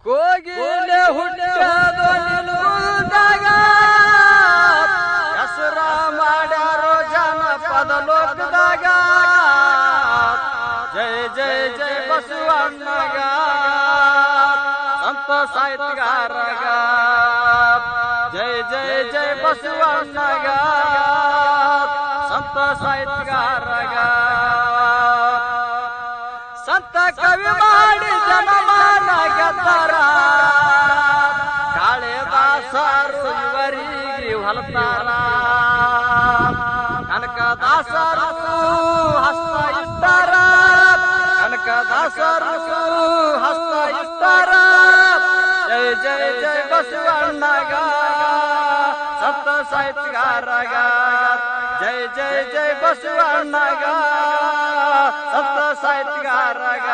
ಕೋಗಿಲೆ ಹುಟ್ಟದೋ ನಿಲ್ದಾಗ ಹೆಸರ ಮಾಡ್ಯಾರೋ ಜನಪದ ಲೋಕದಾಗ ಜಯ ಜಯ ಜಯ ಬಸವಣ್ಣಗ ಸಂತ ಸಾಹಿತ್ಯಗಾರಗ ಜಯ ಜಯ ಜಯ ಬಸವಣ್ಣಗ ಸಂತ ಸಾಹಿತ್ಯಗಾರಗ ಸಂತ ಕವಿ ಮಾಡಿ ಜನಮಾನ ಗೆದ್ದರ ಕಾಳಿದಾಸರು ಇವರಿಗೆ ಹೊಲತಾರ ಕನಕದಾಸರು ಹಸ್ತ ಇಟ್ಟಾರ ಕನಕದಾಸರು ಹಸ್ತ ಇಟ್ಟಾರ ಜಯ ಜಯ ಜಯ ಬಸವಣ್ಣಗ ಸಂತ ಸಾಹಿತ್ಯಗಾರಗ ಜಯ ಜಯ ಜಯ ಬಸವಣ್ಣಗ ಸಂತ ಸಾಹಿತ್ಯಗಾರಗ